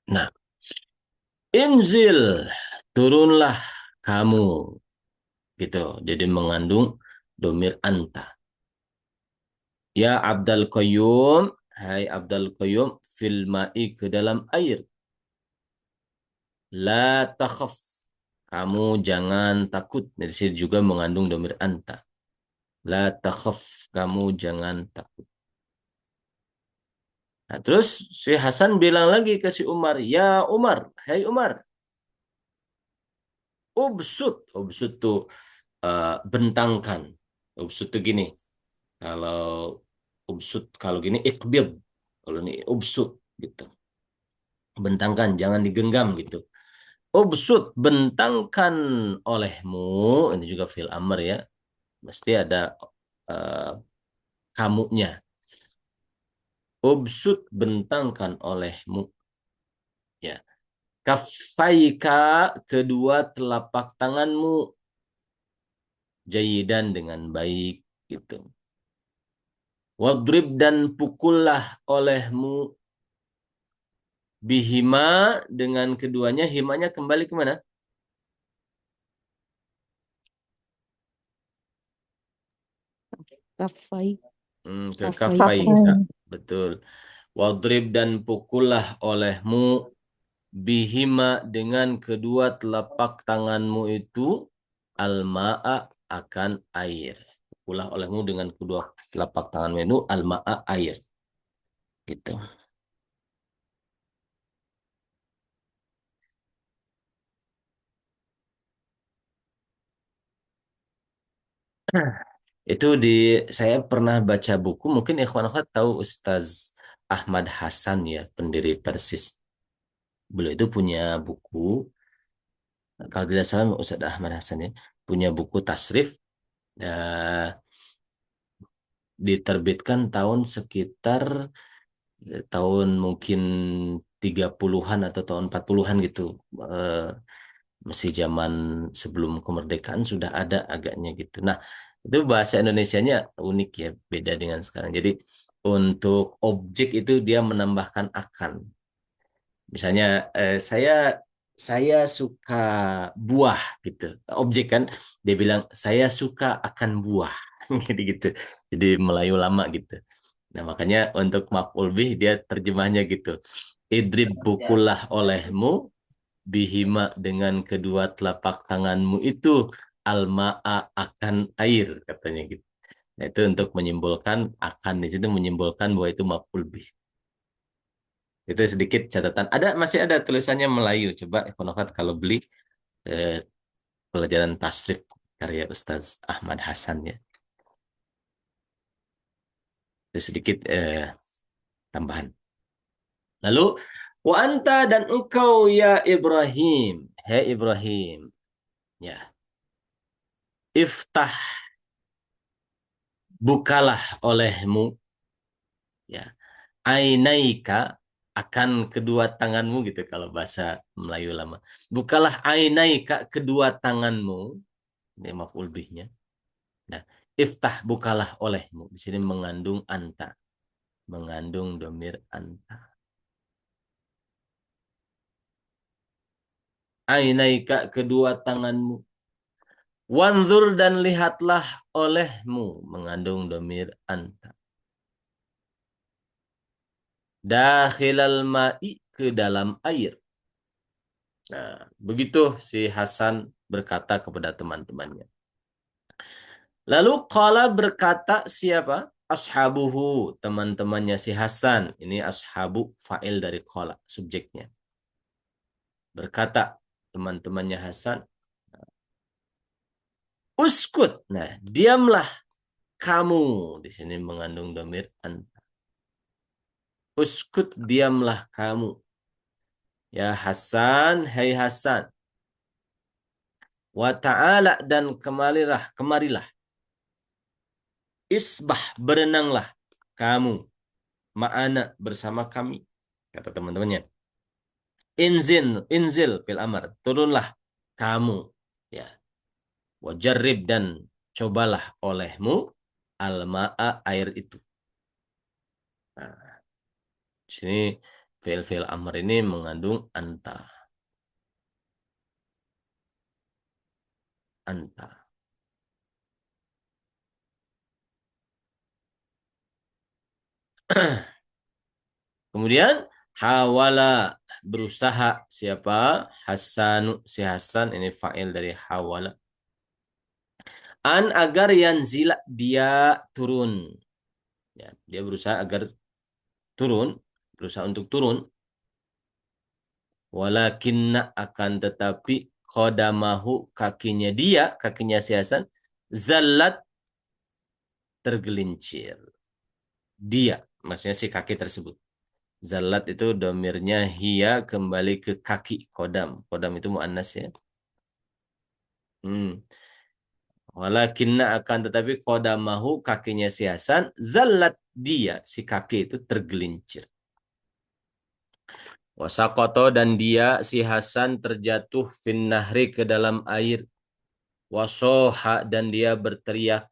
Nah, inzil, turunlah kamu, gitu. Jadi mengandung domir anta. Ya Abdal Qayyum, hai Abdal Qayyum, fil ma'i, ke dalam air. La takhaf, kamu jangan takut. Dari sini juga mengandung domir anta. La takhaf, kamu jangan takut. Nah, terus si Hasan bilang lagi ke si Umar, ya Umar, hai Umar, ubsut tuh bentangkan. Ubsut tuh gini, kalau kalau gini ikbid, kalau ini ubsut gitu. Bentangkan, jangan digenggam gitu. Ubsut, bentangkan olehmu, ini juga fil amr ya, mesti ada uh, kamunya. Ubsut, bentangkan olehmu, ya. Kafaika, kedua telapak tanganmu, jayidan, dengan baik gitu. Wadrib, dan pukullah olehmu, bihima, dengan keduanya. Himanya kembali kemana? Kafai, Ke kafai. kafaika. Betul. Wadrib, dan pukullah olehmu, bihima, dengan kedua telapak tanganmu itu, alma'a, akan air. Pukullah olehmu dengan kedua telapak tanganmu itu alma'a, air. Gitu. Itu saya pernah baca buku, mungkin ikhwan akhwat tahu Ustaz Ahmad Hasan ya, pendiri Persis. Beliau itu punya buku, kalau tidak salah Ustaz Ahmad Hasan ya, punya buku tasrif, eh, diterbitkan tahun sekitar tahun mungkin 30-an atau tahun 40-an gitu. Eh, Masih zaman sebelum kemerdekaan sudah ada agaknya gitu. Nah, itu bahasa Indonesianya unik ya, beda dengan sekarang. Jadi untuk objek itu dia menambahkan akan. Misalnya saya suka buah gitu. Objek kan dia bilang saya suka akan buah. Jadi gitu. Jadi Melayu lama gitu. Nah, makanya untuk maf'ul bih dia terjemahnya gitu. Idrib, bukulah olehmu, bihima, dengan kedua telapak tanganmu itu, alma'a, akan air, katanya gitu. Nah, itu untuk menyimpulkan, akan di situ menyimpulkan bahwa itu maf'ul bih. Itu sedikit catatan. Masih ada tulisannya Melayu. Coba Ekonomat kalau beli eh, pelajaran tasrif karya Ustaz Ahmad Hasan ya. Itu sedikit tambahan. Lalu wa anta, dan engkau ya Ibrahim. Hei Ibrahim. Ya. Iftah, bukalah olehmu, ya. Ainaika, akan kedua tanganmu gitu kalau bahasa Melayu lama. Bukalah ainaika, kedua tanganmu. Ini maf'ul bihnya. Nah, iftah, bukalah olehmu. Di sini mengandung anta. Mengandung domir anta. Ainaika, kedua tanganmu. Wanzur, dan lihatlah olehmu. Mengandung domir anta. Dakhilal ma'i, ke dalam air. Nah, begitu si Hasan berkata kepada teman-temannya. Lalu qala, berkata siapa? Ashabuhu, teman-temannya si Hasan. Ini ashabu, fa'il dari qala, subjeknya. Berkata teman-temannya Hasan, uskut. Nah, diamlah kamu. Di sini mengandung domir anta. Uskut, diamlah kamu. Ya Hasan, hai Hasan. Wa ta'ala, dan kemarilah. Isbah, berenanglah kamu. Ma'ana, bersama kami. Kata teman-temannya. Inzil fil amar, turunlah kamu, ya. Wajarib, dan cobalah olehmu, alma'a, air itu. Nah, di sini Fi'il amr ini mengandung anta. Anta. Kemudian hawala berusaha siapa? Hasanu si Hasan ini fa'il dari hawala. An agar yanzila dia turun. Ya, dia berusaha agar turun, berusaha untuk turun. Walakinna akan tetapi qadamahu kakinya si Hasan zallat tergelincir. Dia, maksudnya si kaki tersebut. Zallat itu domirnya hia kembali ke kaki kodam. Kodam itu muannas ya. Hmm. Walakinna akan tetapi kodamahu kakinya si Hasan zallat dia si kaki itu tergelincir. Wasakoto dan dia si Hasan terjatuh finnahri ke dalam air. Wasoha dan dia berteriak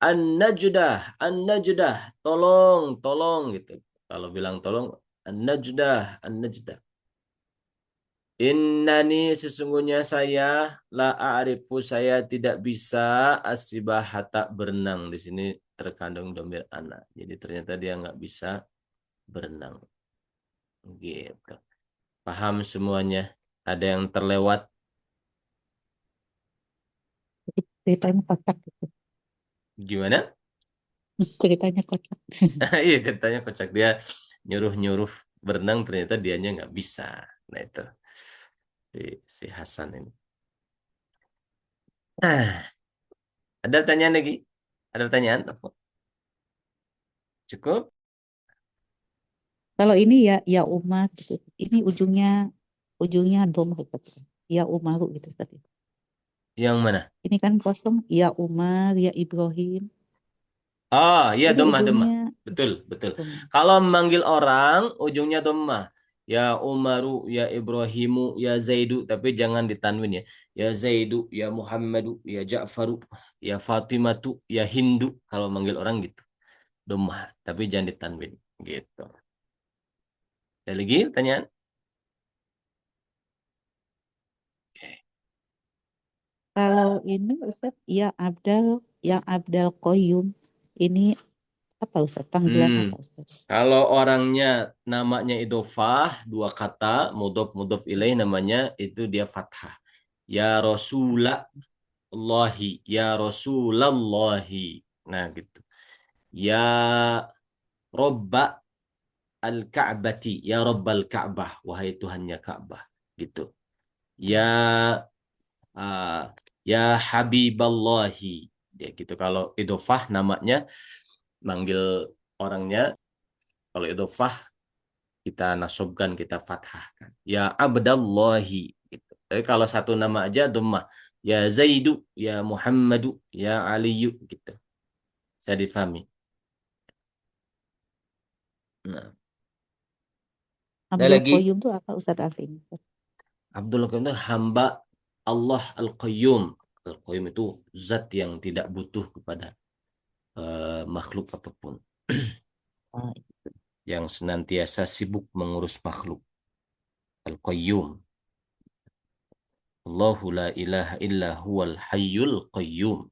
an-najdah, an-najdah, tolong, tolong gitu. Kalau bilang tolong, an-najdah, an-najdah. Innani sesungguhnya saya la a'rifu saya tidak bisa asibahata berenang. Di sini terkandung domir anak. Jadi ternyata dia nggak bisa berenang. Gitu. Paham semuanya? Ada yang terlewat? Ceritanya kocak gitu. Gimana? Ceritanya kocak. Iya ceritanya kocak dia nyuruh-nyuruh berenang ternyata dianya nggak bisa. Nah itu si Hasan ini. Nah, ada pertanyaan lagi? Ada pertanyaan? Cukup? Kalau ini ya ya Umar gitu. Ini ujungnya domah gitu. Ya Umaru gitu tadi. Yang mana? Ini kan kosong ya Umar ya Ibrahim. Oh, iya Ini domah domah. ujungnya Betul, betul. domah. Kalau memanggil orang ujungnya domah. Ya Umaru, ya Ibrahimu, ya Zaidu, tapi jangan ditanwin ya. Ya Zaidu, ya Muhammadu, ya Ja'faru, ya Fatimatu, ya Hindu. Kalau manggil orang gitu. Domah, tapi jangan ditanwin gitu. Ada lagi pertanyaan? Oke. Kalau ini Ustaz ya Abdal Qayyum. Ini apa Ustaz? Panggilan Hmm. apa Ustaz? Kalau orangnya namanya idofah, dua kata, mudhof mudhof ilaih namanya itu dia fathah. Ya Rasulallahi, ya Rasulallahi. Nah, gitu. Ya Robba al-Ka'bati, ya Robbal Ka'bah, wahai Tuhannya Ka'bah. Gitu. Ya ya Habiballahi. Ya gitu. Kalau idofah namanya manggil orangnya, kalau idofah kita nasobkan, kita fathahkan. Ya Abdallahi. Gitu. Tapi kalau satu nama aja dhammah. Ya Zaidu, ya Muhammadu, ya Aliyu gitu. Saya difahami. Nah, ada Abdul lagi Qayyum itu apa Ustaz artinya? Abdul Qayyum itu hamba Allah Al-Qayyum. Al-Qayyum itu zat yang tidak butuh kepada makhluk apapun. Oh, Yang senantiasa sibuk mengurus makhluk. Al-Qayyum. Allahu la ilaha illa huwal hayyul qayyum.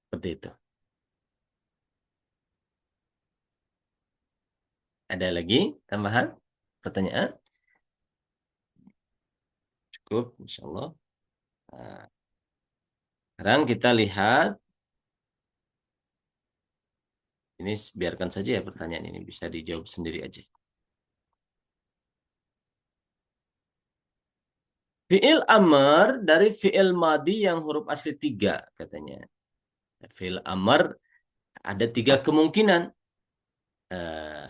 Seperti itu. Ada lagi tambahan pertanyaan? Cukup, insya Allah. Nah, sekarang kita lihat, ini biarkan saja ya pertanyaan ini bisa dijawab sendiri aja. Fi'il amr dari fi'il madi yang huruf asli tiga katanya. Fi'il amr ada tiga kemungkinan. Eh,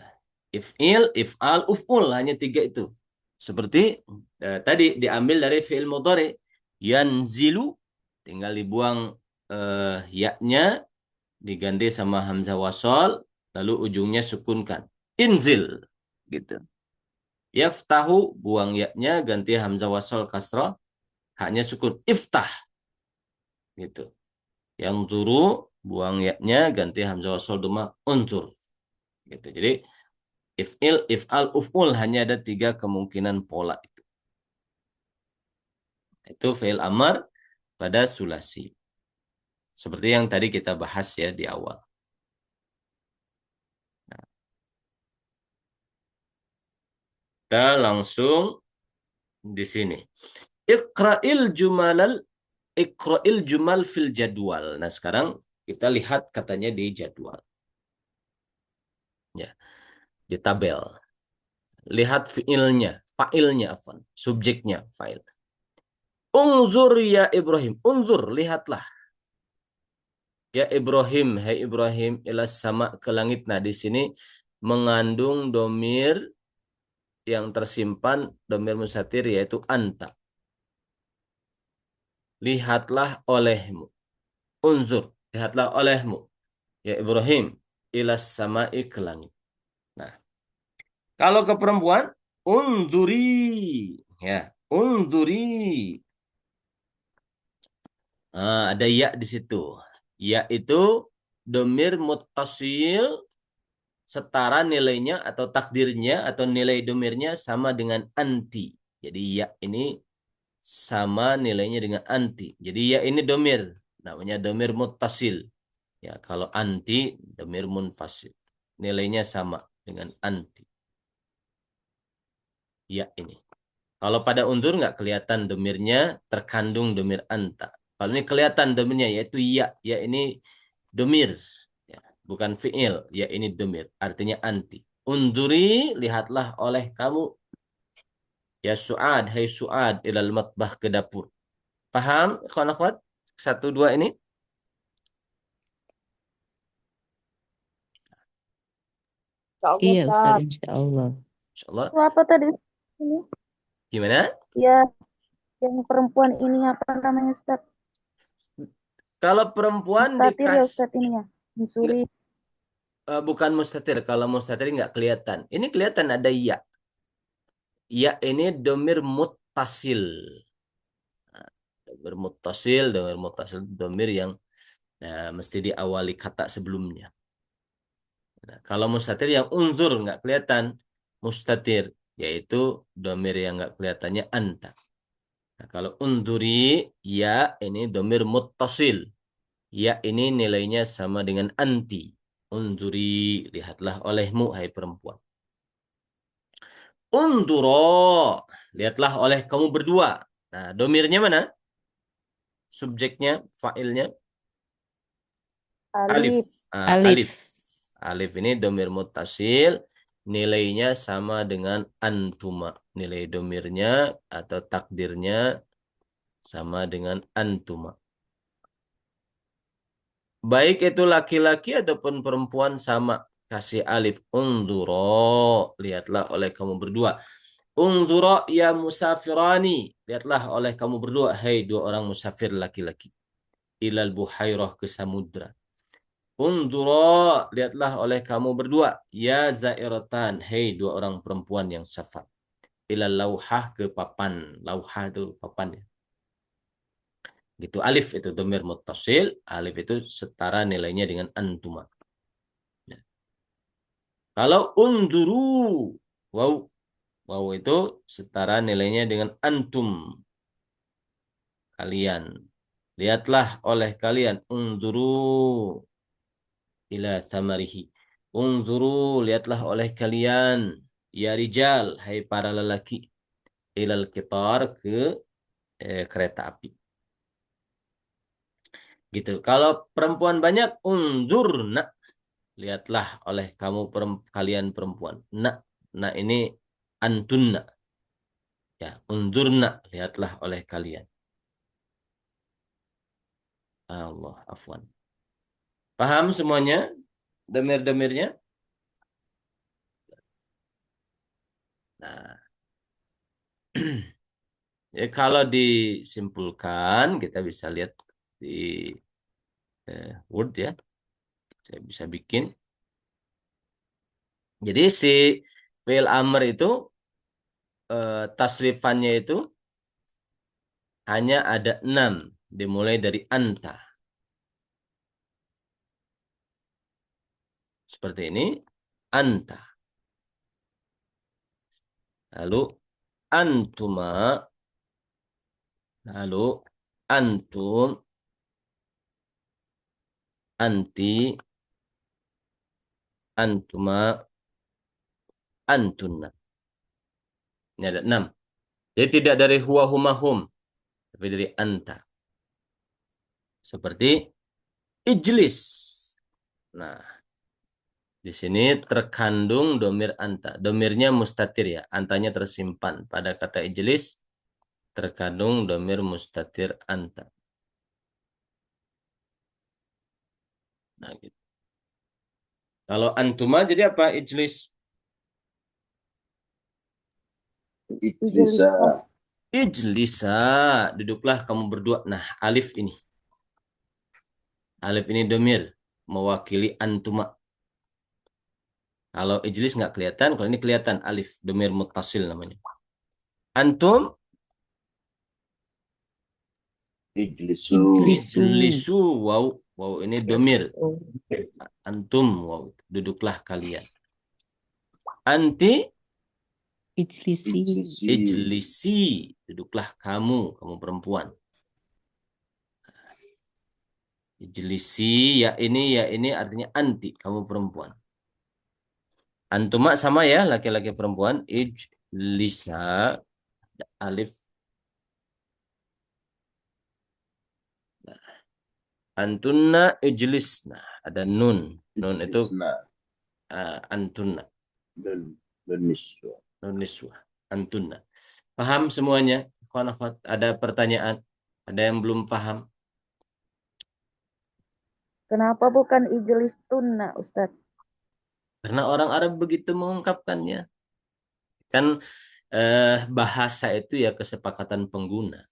if'il, if'al, uf'ul hanya tiga itu. Seperti tadi diambil dari fi'il mudhari. Yanzilu tinggal dibuang yaknya diganti sama hamzah wasol lalu ujungnya sukunkan. Inzil gitu. Yaftahu buang yaknya ganti hamzah wasol kasrah haknya sukun. Iftah gitu. Yang turu buang yaknya ganti hamzah wasol doma untur gitu. Jadi If'il, if'al, uf'ul hanya ada 3 kemungkinan pola itu. Itu fi'il amar pada sulasi. Seperti yang tadi kita bahas ya di awal. Nah, kita langsung di sini. Iqra'il jumalal Iqra'il jumal fil jadwal. Nah, sekarang kita lihat katanya di jadwal. Ya, di tabel. Lihat fiilnya, failnya afan, subjeknya fail. Unzur ya Ibrahim. Unzur, lihatlah. Ya Ibrahim, hai Ibrahim, ilas sama ke langit. Nah, di sini mengandung domir yang tersimpan, domir mustatir yaitu anta. Lihatlah olehmu. Unzur, lihatlah olehmu. Ya Ibrahim, ilas sama'i ke langit. Nah, kalau ke perempuan, unduri. Ya, unduri. Ada ya di situ. Ya itu domir muttasil setara nilainya atau takdirnya atau nilai domirnya sama dengan anti. Jadi ya ini sama nilainya dengan anti. Jadi ya ini domir. Namanya domir muttasil. Ya, kalau anti, domir munfasil. Nilainya sama dengan anti. Ya ini. Kalau pada undur nggak kelihatan domirnya, terkandung domir anta. Kalau ini kelihatan domirnya, yaitu ya. Ya ini domir. Ya, bukan fi'il. Ya ini domir. Artinya anti. Unduri, lihatlah oleh kamu. Ya Su'ad, hai Su'ad, ilal matbah ke dapur. Paham, ikhwan akhwat? Satu, dua ini? Ya Allah, Iya Ustaz, Ustaz. insya Allah. InsyaAllah. Itu apa tadi? Ini? Gimana? Ya, yang perempuan ini apa namanya, Ustaz? Kalau perempuan Mustatir ya, dikasih, Ustaz, ini ya. Misuri. bukan mustatir. Kalau mustatir nggak kelihatan. Ini kelihatan ada ya. Ya ini domir muttasil. Domir muttasil, domir yang mesti diawali kata sebelumnya. Nah, kalau mustatir yang unzur nggak kelihatan, mustatir yaitu domir yang nggak kelihatannya anta. Nah, kalau unduri ya ini domir muttasil. Ya ini nilainya sama dengan anti. Unduri, lihatlah olehmu hai perempuan. Unduro, lihatlah oleh kamu berdua. Nah, domirnya mana? Subjeknya, failnya alif. Alif. Alif. Alif. Alif ini domir mutasil, nilainya sama dengan antuma. Nilai domirnya atau takdirnya sama dengan antuma. Baik itu laki-laki ataupun perempuan sama. Kasih alif. Unduro, lihatlah oleh kamu berdua. Unduro ya musafirani, lihatlah oleh kamu berdua. Hai dua orang musafir laki-laki. Ilal buhairah ke samudra. Unduro, lihatlah oleh kamu berdua. Ya zairatan, hei dua orang perempuan yang safar. Ilal lauhah ke papan. Lauhah itu papan ya. Gitu alif itu domir muttasil. Alif itu setara nilainya dengan antuma. Ya. Kalau unduru, wow, wow itu setara nilainya dengan antum. Kalian. Lihatlah oleh kalian. Unduru ila samarihi. Unzuru, lihatlah oleh kalian. Ya rijal, hai para lelaki. Ilal kitar ke kereta api. Gitu. Kalau perempuan banyak, unzurna. Lihatlah oleh kamu kalian perempuan. Nak, nak ini antunna. Ya, unzurna, lihatlah oleh kalian. Allah, afwan. Paham semuanya? Demir-demirnya? Nah, ya, kalau disimpulkan, kita bisa lihat di Word ya. Saya bisa bikin. Jadi si fi'il amr itu tasrifannya itu hanya ada 6. Dimulai dari anta. Seperti ini. Anta. Lalu antuma, lalu antum, anti, antuma, antunna. Ini ada 6. Jadi tidak dari huwa huma hum, tapi dari anta. Seperti ijlis. Nah, di sini terkandung domir anta. Domirnya mustatir ya. Antanya tersimpan. Pada kata ijlis terkandung domir mustatir anta. Nah, gitu. Kalau antuma jadi apa? Ijlis. Ijlisa. Ijlisa. Duduklah kamu berdua. Nah, alif ini. Alif ini domir. Mewakili antuma. Kalau ijlis nggak kelihatan. Kalau ini kelihatan. Alif. Domir muttasil namanya. Antum. Ijlisu. Ijlisu. Wow. Wow ini domir. Oh, Antum. Wow. Duduklah kalian. Anti. ijlisi. Ijlisi. Ijlisi. Duduklah kamu. Kamu perempuan. Ijlisi. Ya ini artinya anti. Kamu perempuan. Antuma sama ya. Laki-laki perempuan. Ijlisa. Alif. Antunna ijlisna. Ada nun. Nun itu Ijlisna. antunna. Nun niswa. Nun niswa. Antunna. Paham semuanya? Khonafat. Ada pertanyaan? Ada yang belum paham? Kenapa bukan ijlis tunna, Ustadz? Karena orang Arab begitu mengungkapkannya. Kan bahasa itu ya kesepakatan pengguna.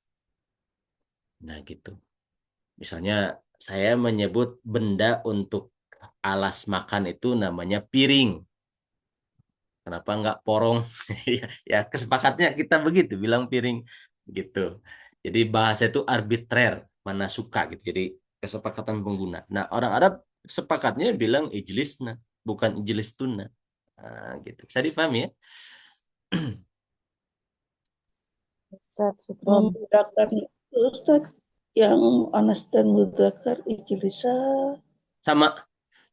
Nah gitu. Misalnya saya menyebut benda untuk alas makan itu namanya piring. Kenapa nggak porong? Ya kesepakatnya kita begitu bilang piring gitu. Jadi bahasa itu arbitrer, mana suka gitu. Jadi kesepakatan pengguna. Nah orang Arab sepakatnya bilang ijlisna, bukan ijlis tunna. Nah, gitu. Bisa difahami ya? Ustadz, syukron. Membedakan Ustaz yang Anas dan Mudzakkar ijlisa. Sama.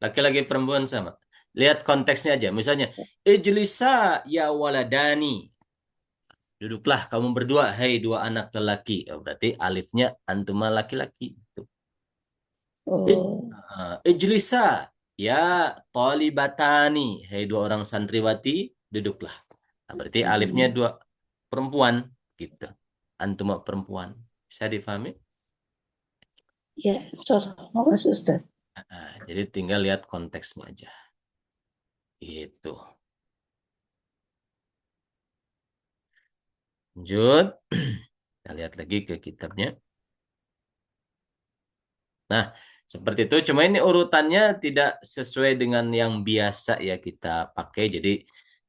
Laki-laki perempuan sama. Lihat konteksnya aja. Misalnya, ijlisa ya waladani. Duduklah kamu berdua, hai dua anak lelaki. Oh, berarti alifnya antuma laki-laki. Oh, Ijlisa ya talibatani. Hai dua orang santriwati, duduklah. Nah, berarti alifnya dua perempuan. Gitu. Antuma perempuan. Bisa difahami? ya, insyaallah. Makasih Ustaz. Jadi tinggal lihat konteksnya aja. Gitu. Lanjut. Kita lihat lagi ke kitabnya. Nah, seperti itu. Cuma ini urutannya tidak sesuai dengan yang biasa ya kita pakai. Jadi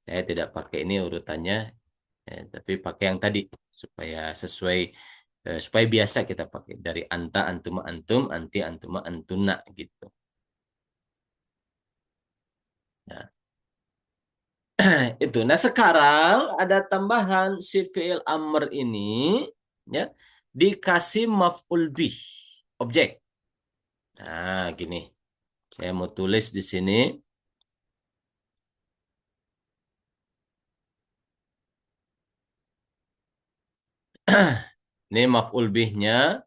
saya tidak pakai ini urutannya, tapi pakai yang tadi supaya sesuai, supaya biasa kita pakai dari anta, antuma, antum, anti, antuma, antuna gitu. Nah, itu. Nah, sekarang ada tambahan si fi'il amr ini ya dikasih maf'ul bih, objek. Nah, gini. Saya mau tulis di sini. Ini maf'ul bihnya,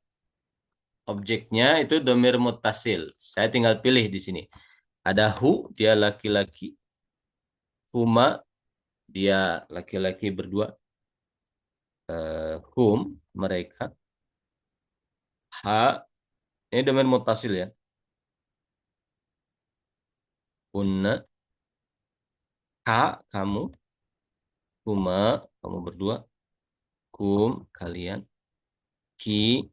objeknya itu domir muttasil. Saya tinggal pilih di sini. Ada hu, dia laki-laki. Huma, dia laki-laki berdua. Hum, mereka. Ha, ini domir muttasil ya. Unna, ka, kamu. Huma, kamu berdua. Kum, kalian. Ki,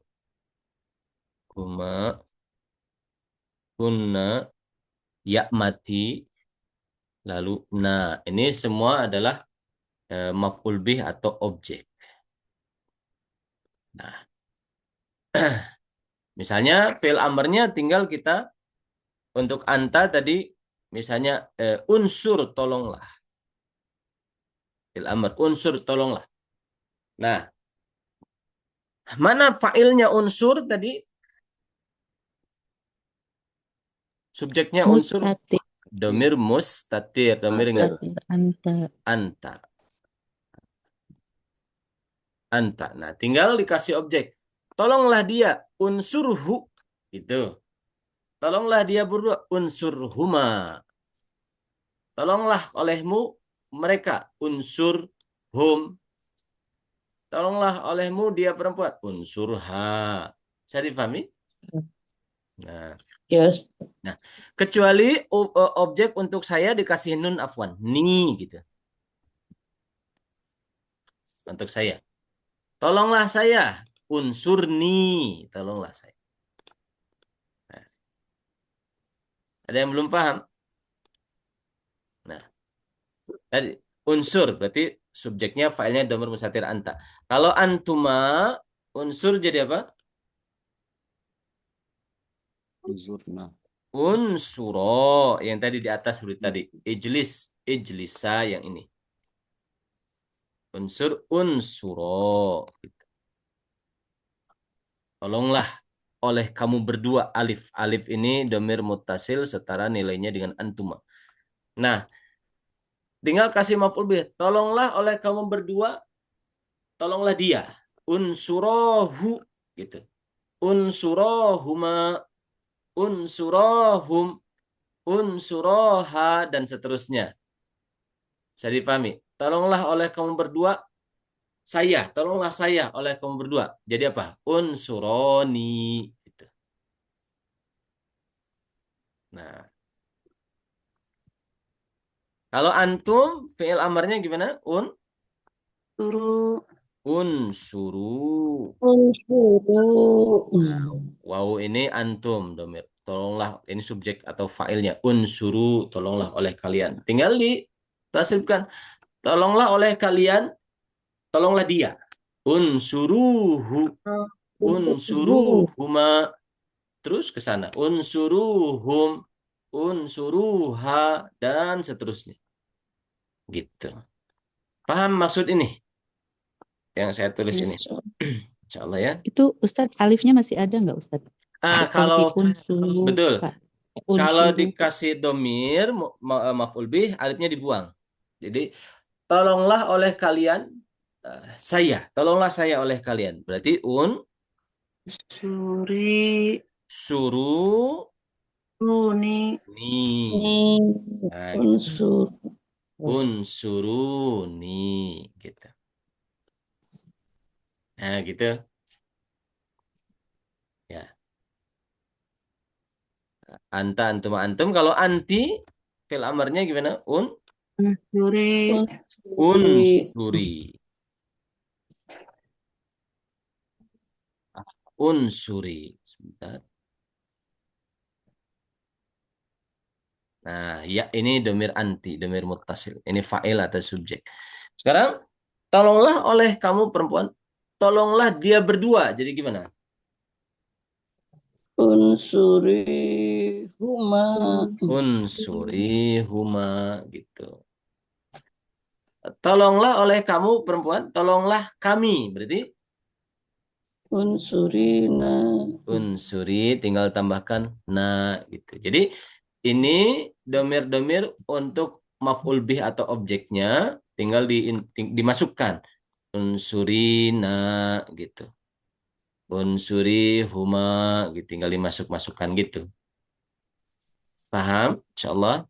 huma. Kunna, ya mati. Lalu, nah, ini semua adalah maf'ul bih atau objek. Nah, misalnya fi'il amrnya tinggal kita untuk anta tadi misalnya unsur tolonglah. Fil amr. Unsur, tolonglah. Nah, mana fa'ilnya unsur tadi? Subjeknya unsur. Mustatir. Domir mustatir. Domir ingat. Mustatir. Anta. Anta. Anta. Nah, tinggal dikasih objek. Tolonglah dia. Unsurhu. Gitu. Tolonglah dia berdua. Unsurhuma. Tolonglah olehmu mereka. Unsurhum. Tolonglah olehmu dia perempuan. Unsurha. Saya difahami? Nah, Yes. kecuali objek untuk saya dikasih nun afwan. Ni gitu. Untuk saya. Tolonglah saya. Unsurni. Tolonglah saya. Nah, ada yang belum paham? Nah, tadi unsur berarti subjeknya filenya domir mustatir anta. Kalau antuma unsur jadi apa? Unzurna. Unsuro yang tadi di atas seperti tadi. Ijlis, ijlisa yang ini. Unsur unsuro. Gitu. Tolonglah oleh kamu berdua alif. Alif ini domir muttasil setara nilainya dengan antuma. Nah, tinggal kasih maf'ul bih. Tolonglah oleh kamu berdua. Tolonglah dia. Unsurohu. Gitu. Unsurohuma. Unsurohum. Unsuroha. Dan seterusnya. Bisa dipahami? Tolonglah oleh kamu berdua. Saya. Tolonglah saya oleh kamu berdua. Jadi apa? Unsuroni. Gitu. Nah. Kalau antum, fi'il amarnya gimana? Suruh. Unsuru. Unsuru. Wow ini antum, domir. Tolonglah, ini subjek atau fa'ilnya. Unsuru, tolonglah oleh kalian. Tinggal ditasrifkan. Tolonglah oleh kalian. Tolonglah dia. Unsuruhu. Unsuruhuma. Terus ke sana. Unsuruhum. Unsuruha. Dan seterusnya. Gitu. Paham maksud ini? Yang saya tulis ini. Insya Allah ya. Itu Ustadz alifnya masih ada nggak Ustadz? Kalau Seperti unsur. betul. Kalau Unsur. dikasih domir maf'ul bih alifnya dibuang. Jadi tolonglah oleh kalian saya, tolonglah saya oleh kalian. Berarti Suri. suruh Runi. ni. Nah, gitu. Unsur. Unsuruni gitu. Nah, gitu. Ya. Anta antum antum kalau anti fil amarnya gimana? Suri. Unsuri. Unsuri. Sebentar. Nah, ya ini domir anti, domir muttasil. Ini fa'il atau subjek. Sekarang, tolonglah oleh kamu perempuan. Tolonglah dia berdua. Jadi gimana? Unsuri huma. Unsuri huma gitu. Tolonglah oleh kamu perempuan. Tolonglah kami. Berarti Unsurina. unsuri tinggal tambahkan na gitu. Jadi ini domir-domir untuk maf'ul bih atau objeknya tinggal dimasukkan. Unsurina gitu. Unsuri huma gitu. Tinggal dimasuk-masukkan gitu. Paham? Insyaallah.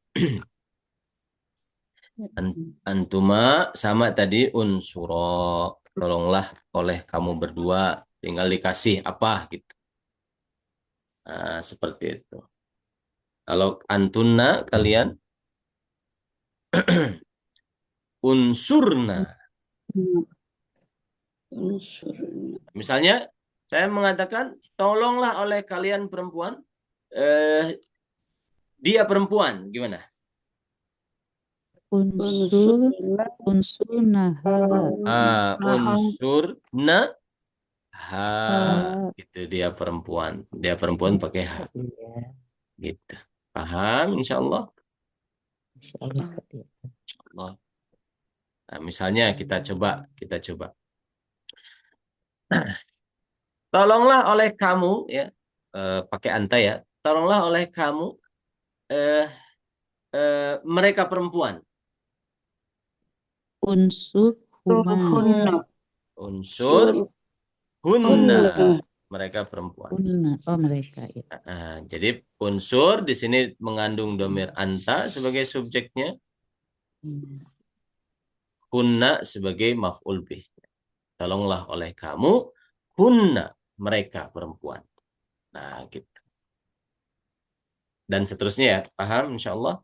Antuma sama tadi unsuro. Tolonglah oleh kamu berdua. Tinggal dikasih apa gitu. Nah, seperti itu. Kalau antunna kalian unsurna. Unsurina. Misalnya saya mengatakan tolonglah oleh kalian perempuan dia perempuan gimana? Unsur. Unsurina. Unsurnaha. Unsurna ha gitu dia perempuan pakai ha Iya. gitu. Paham insyaallah? Insya Allah. Insyaallah. Nah, misalnya kita coba. Tolonglah oleh kamu ya, pakai anta ya. Tolonglah oleh kamu eh, mereka perempuan. Unsur huma. Hunna. Unsur Sur. hunna, Hunna. mereka perempuan. Unna. Oh mereka ya. Jadi unsur di sini mengandung domir anta sebagai subjeknya, Hmm. hunna sebagai maf'ul bih. Tolonglah oleh kamu hunna, mereka perempuan. Nah, gitu. Dan seterusnya ya, paham insyaallah?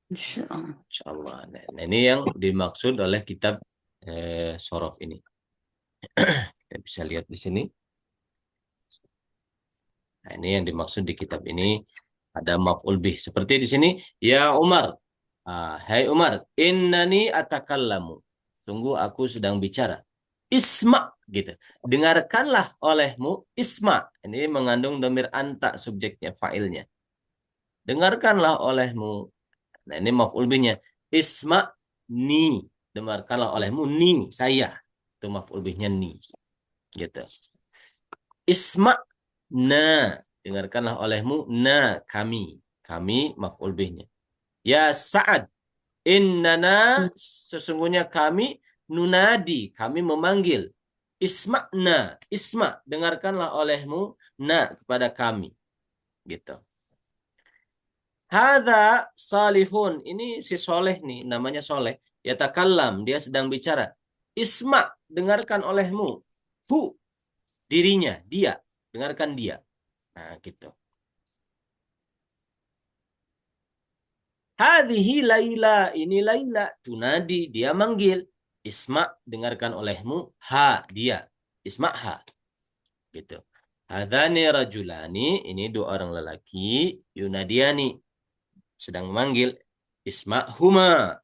Insyaallah. Insyaallah. Nah, ini yang dimaksud oleh kitab Shorof ini. Kita bisa lihat di sini. Nah, ini yang dimaksud di kitab ini, ada maf'ul bih. Seperti di sini, ya Umar. Hai Umar, innani atakallamu. Sungguh aku sedang bicara. Isma, gitu. Dengarkanlah olehmu, isma. Ini mengandung domir anta subjeknya, fa'ilnya. Dengarkanlah olehmu. Nah, ini maf'ul bihnya. Isma ni. Dengarkanlah olehmu ni, saya. Itu maf'ul bihnya ni. Gitu. Isma na. Dengarkanlah olehmu na, kami. Kami maf'ul bihnya. Ya Sa'ad, innana, sesungguhnya kami, nunadi, kami memanggil. Isma'na, isma, dengarkanlah olehmu na, kepada kami. Gitu. Hadza salihun, ini si soleh nih, namanya soleh. Yatakallam, dia sedang bicara. Isma, dengarkan olehmu. Hu, dirinya, dia, dengarkan dia. Nah, gitu. Hadhihi Laila, ini Laila, tunadi, dia manggil. Isma, dengarkan olehmu, ha, dia. Isma, ha. Gitu. Hadhani rajulani, ini dua orang lelaki, yunadiani, sedang memanggil. Isma, huma.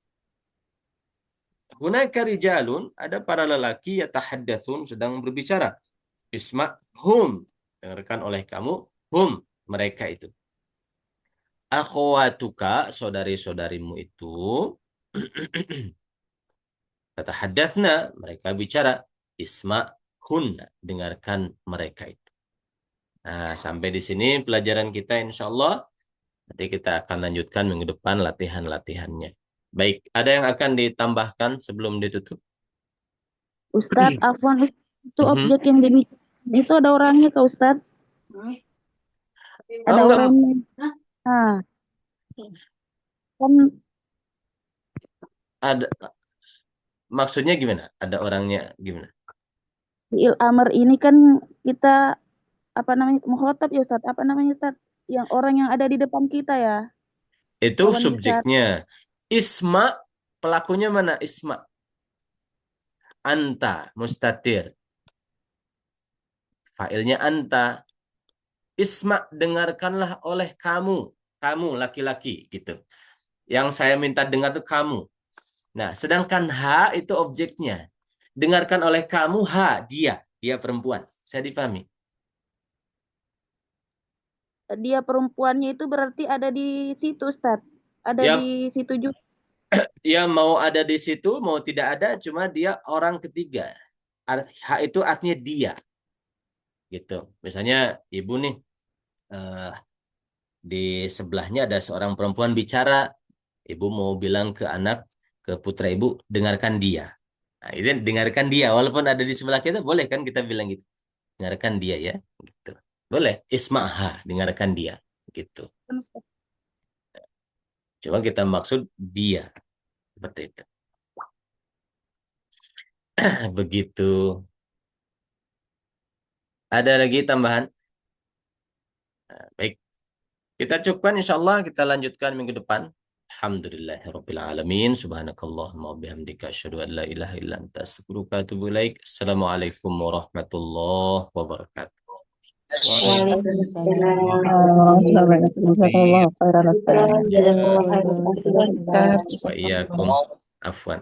Hunaka rijalun, ada para lelaki, yatahaddathun, sedang berbicara. Isma, hum, dengarkan oleh kamu, hum, mereka itu. Akhwatuka, saudari-saudarimu itu, kata hadatsna, mereka bicara. Isma hunna, dengarkan mereka itu. Nah, sampai di sini pelajaran kita insya Allah. Nanti kita akan lanjutkan minggu depan latihan-latihannya. Baik, ada yang akan ditambahkan sebelum ditutup? Ustadz, Afwan, itu Mhm. objek yang dibicarakan itu ada orangnya Kak Ustadz? Ada enggak. orangnya. Nah, kan Ada, maksudnya gimana? Ada orangnya gimana? di amr ini kan kita apa namanya mukhotab ya Ustadz? Apa namanya Ustadz? Yang orang yang ada di depan kita ya, Itu lawan bicara. subjeknya. Isma, pelakunya mana? Isma. Anta, mustatir. Failnya anta. Isma, dengarkanlah oleh kamu. Kamu laki-laki gitu. Yang saya minta dengar itu kamu. Nah, sedangkan ha itu objeknya. Dengarkan oleh kamu, ha, dia. Dia perempuan. Saya dipahami. Dia perempuannya itu berarti ada di situ Ustadz. Ada Ya, di situ juga. ya mau ada di situ, mau tidak ada, cuma dia orang ketiga. Ha itu artinya dia. Gitu. Misalnya ibu nih, di sebelahnya ada seorang perempuan bicara. Ibu mau bilang ke anak, ke putra ibu, dengarkan dia. Nah, itu dengarkan dia. Walaupun ada di sebelah kita, boleh kan kita bilang gitu. Dengarkan dia ya. Gitu. Boleh. Isma'ha, dengarkan dia. Gitu. Cuma kita maksud dia. Seperti itu. Begitu. Ada lagi tambahan? Nah, baik. Kita cukupkan insyaAllah. Kita lanjutkan minggu depan. Alhamdulillahirabbil alamin. Subhanakallahumma wa bihamdika asyhadu an la ilaha illa anta astaghfiruka wa atubu ilaik. Assalamualaikum warahmatullahi wabarakatuh. Waalaikumsalam. Jazakallahu khairan Ustaz. Jazakallah khairan. Wa iyyakum. Afwan.